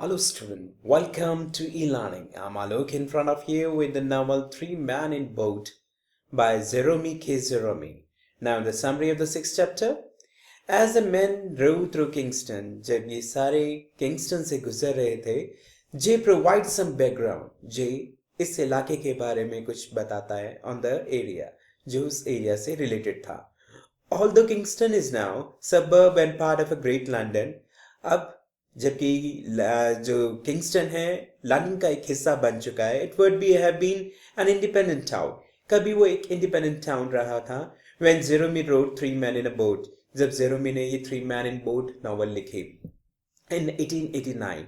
Hello student, welcome to e-learning. I'm Alok in front of you with the novel Three Men in Boat by Jerome K. Jerome. Now the summary of the sixth chapter. As the men rowed through Kingston, जब ये सारे Kingston से गुजर रहे थे, जे provide some background. जे इस इलाके के बारे में कुछ बताता है ऑन द एरिया, जो उस एरिया से रिलेटेड था. Although Kingston is now suburb and part of a great London, अब जबकि जो किंगस्टन है लंदन का एक हिस्सा बन चुका है, it would be have been an independent town. कभी वो एक इंडिपेंडेंट टाउन रहा था. When Jerome wrote three man in a boat, जब जेरोमी ने ये three man in boat novel लिखी in 1889.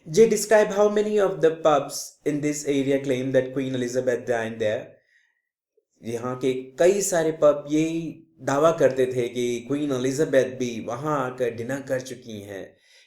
They describe how many of the pubs in this area claim that Queen Elizabeth dined there. यहाँ के कई सारे pub ये दावा करते थे कि क्वीन एलिजाबेथ भी वहाँ आकर डिनर कर चुकी हैं.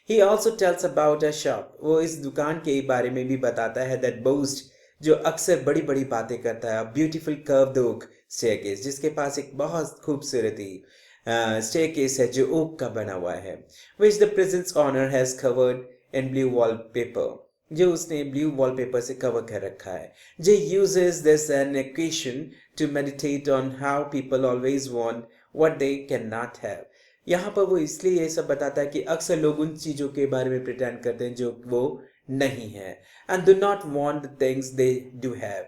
He also tells about a shop. वो इस दुकान के बारे में भी बताता है दैट बोस्ट, जो अक्सर बड़ी बड़ी बातें करता है. ब्यूटीफुल कर्व्ड ओक स्टेयरकेस, जिसके पास एक बहुत खूबसूरती स्टेयरकेस है जो ओक का बना हुआ है, which the present owner has covered in blue wallpaper, जो उसने ब्लू वॉलपेपर से कवर कर रखा है. J uses this an equation to meditate on how people always want what they cannot have. यहाँ पर वो इसलिए ये सब बताता है कि अक्सर लोग उन चीज़ों के बारे में प्रिटेंड करते हैं जो वो नहीं है, and do not want the things they do have.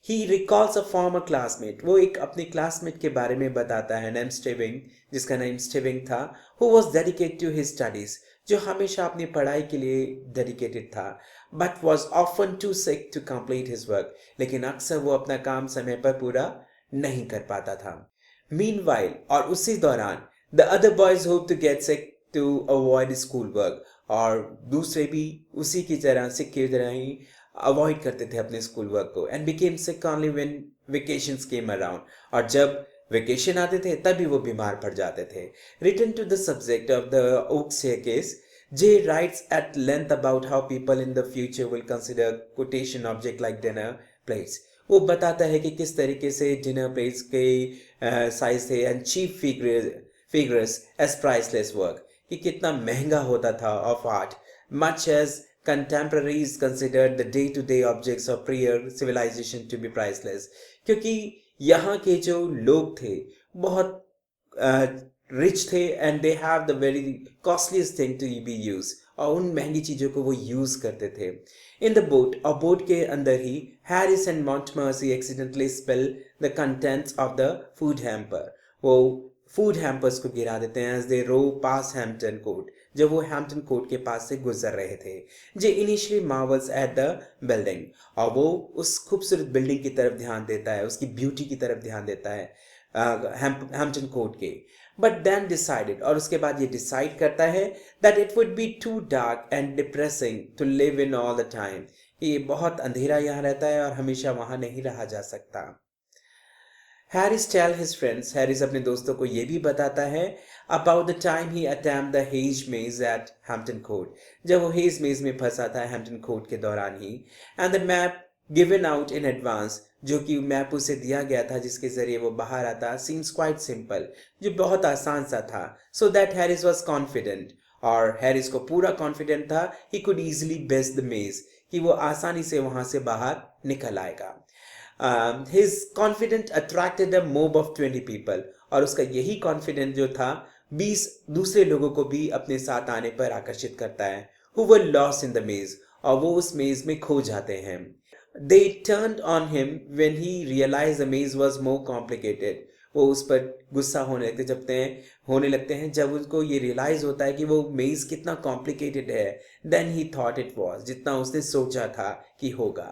He recalls a former classmate. वो एक अपने क्लासमेट के बारे में बताता है, नेम स्टेविंग, जिसका नाम स्टेविंग था, who was dedicated to his studies, जो हमेशा अपनी पढ़ाई के लिए डेडिकेटेड था, but was often too sick to complete his work. लेकिन अक्सर वो अपना काम समय पर पूरा नहीं कर पाता था. Meanwhile, और उसी दौरान, the other boys hope to get sick to avoid school work. और दूसरे भी उसी की तरह सिक की तरह ही अवॉइड करते थे अपने स्कूल वर्क को, and became sick only when vacations came around. और जब वेकेशन आते थे तभी वो बीमार पड़ जाते थे. Return to the subject of the oak staircase, Jay writes at length about how people in the future will consider quotation object like dinner plates. वो बताता है कि किस तरीके से डिनर प्लेट्स के साइज थे and cheap figures as priceless work, कि कितना महंगा होता था of art, much as contemporaries considered the day-to-day objects of prior civilization to be priceless. क्योंकि यहाँ के जो लोग थे बहुत रिच थे and they have the very costliest thing to be use, और उन महंगी चीज़ों को वो यूज़ करते थे. इन द बोट, और बोट के अंदर ही Harris and Montmorency accidentally spill the contents of the food hamper. वो फूड हैम्पर्स को गिरा देते हैं as they row past Hampton Court, जब वो हैम्पटन कोर्ट के पास से गुजर रहे थे. J initially marvels at the building, और वो उस खूबसूरत बिल्डिंग की तरफ ध्यान देता है, उसकी ब्यूटी की तरफ ध्यान देता है हैम्पटन कोर्ट के. बट देन डिसाइडेड, और उसके बाद ये डिसाइड करता है that it would be too dark and depressing to live in all the time. ये बहुत अंधेरा यहाँ रहता है और हमेशा वहाँ नहीं रहा जा सकता. Harris tell his friends, Harris अपने दोस्तों को ये भी बताता है about the time he attempt the hedge maze at Hampton Court, जब वो हेज मेज में फंसा था हैम्पटन कोर्ट के दौरान ही. And the map given out in advance, जो कि मैप उसे दिया गया था जिसके जरिए वो बाहर आता, सीम्स क्वाइट सिंपल, जो बहुत आसान सा था. So that Harris was confident, और हैरिस को पूरा कॉन्फिडेंट था he could easily best the मेज, कि वो आसानी से वहां से बाहर निकल आएगा. His confidence attracted a mob of 20 people, और उसका यही कॉन्फिडेंस जो था 20 दूसरे लोगों को भी अपने साथ आने पर आकर्षित करता है, who were lost in the maze, और वो उस मेज में खो जाते हैं. They turned on him when he realized the maze was more complicated. वो उस पर गुस्सा होने लगते हैं जब उनको ये रियलाइज होता है कि वो मेज कितना कॉम्प्लिकेटेड है then he thought it was, जितना उसने सोचा था कि होगा.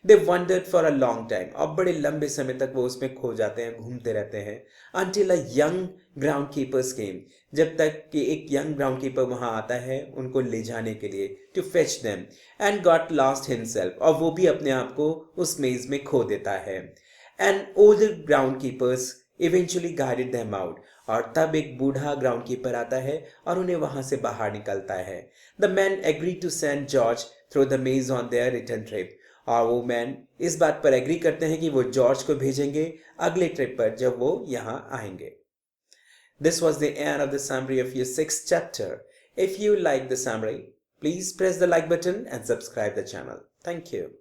They wandered for a long time, अब बड़े लंबे समय तक वो उसमें खो जाते हैं, घूमते रहते हैं. Until a young ground keepers came, जब तक कि एक यंग ग्राउंड कीपर वहां आता है उनको ले जाने के लिए, to fetch them, and got lost himself, और वो भी अपने आप को उस मेज में खो देता है. And older ground keepers eventually guided them out, और तब एक बूढ़ा ग्राउंड कीपर आता है और उन्हें वहां से बाहर निकलता है. The man agree to send George through the maze on their return trip, और वो मैन इस बात पर एग्री करते हैं कि वो जॉर्ज को भेजेंगे अगले ट्रिप पर जब वो यहाँ आएंगे. This was the end of the summary of your sixth chapter. If you like the summary, Please press the like button and subscribe the channel. Thank you.